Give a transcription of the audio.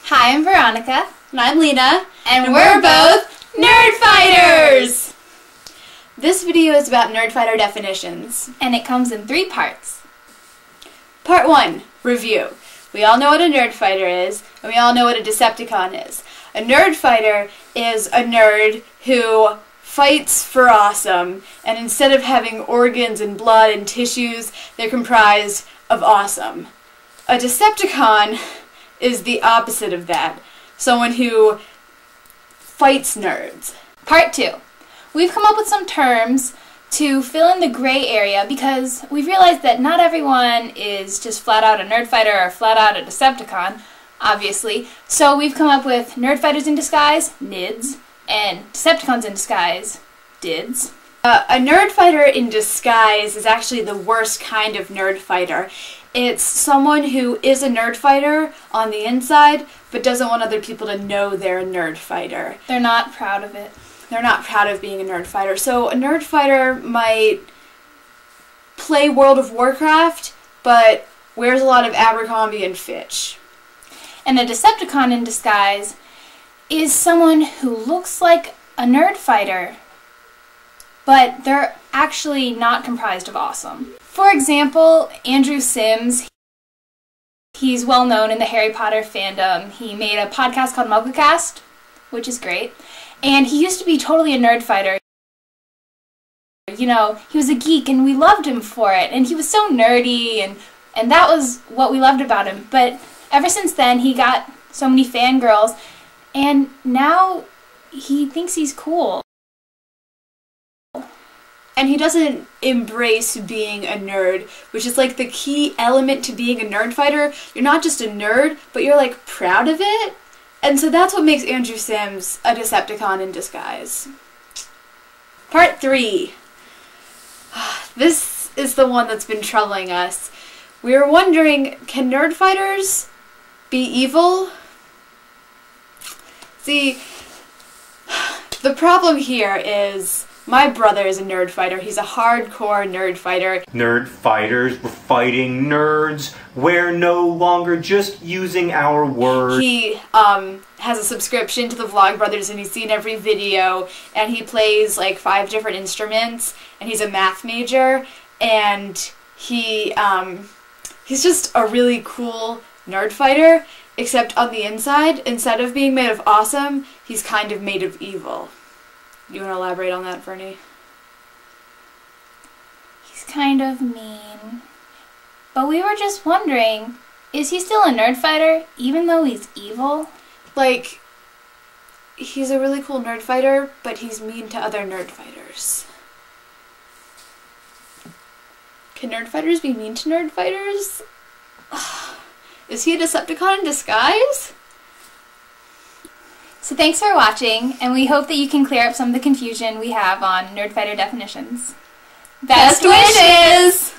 Hi, I'm Veronica. And I'm Lena. And we're both Nerdfighters! This video is about Nerdfighter definitions. And it comes in 3 parts. Part 1, review. We all know what a Nerdfighter is, and we all know what a Decepticon is. A Nerdfighter is a nerd who fights for awesome, and instead of having organs and blood and tissues, they're comprised of awesome. A Decepticon is the opposite of that. Someone who fights nerds. Part 2. We've come up with some terms to fill in the gray area because we've realized that not everyone is just flat out a Nerdfighter or flat out a Decepticon, obviously. So we've come up with Nerdfighters in disguise, NIDS, and Decepticons in disguise, DIDS. A Nerdfighter in disguise is actually the worst kind of Nerdfighter. It's someone who is a Nerdfighter on the inside, but doesn't want other people to know they're a Nerdfighter. They're not proud of it. They're not proud of being a Nerdfighter. So a Nerdfighter might play World of Warcraft, but wears a lot of Abercrombie and Fitch. And a Decepticon in disguise is someone who looks like a Nerdfighter, but they're actually not comprised of awesome. For example, Andrew Sims, he's well known in the Harry Potter fandom. He made a podcast called MuggleCast, which is great. And he used to be totally a Nerdfighter. You know, he was a geek and we loved him for it. And he was so nerdy and that was what we loved about him. But ever since then, he got so many fangirls and now he thinks he's cool. And he doesn't embrace being a nerd, which is like the key element to being a Nerdfighter. You're not just a nerd, but you're like proud of it. And so that's what makes Andrew Sims a Decepticon in disguise. Part 3. This is the one that's been troubling us. We were wondering, can Nerdfighters be evil? See, the problem here is my brother is a Nerdfighter. He's a hardcore Nerdfighter. Nerdfighters, we're fighting nerds. We're no longer just using our words. He has a subscription to the Vlogbrothers and he's seen every video and he plays like 5 different instruments and he's a math major and he's just a really cool Nerdfighter, except on the inside, instead of being made of awesome, he's kind of made of evil. You want to elaborate on that, Fernie? He's kind of mean. But we were just wondering, is he still a Nerdfighter, even though he's evil? Like, he's a really cool Nerdfighter, but he's mean to other Nerdfighters. Can Nerdfighters be mean to Nerdfighters? Is he a Decepticon in disguise? So thanks for watching, and we hope that you can clear up some of the confusion we have on Nerdfighter definitions. Best wishes!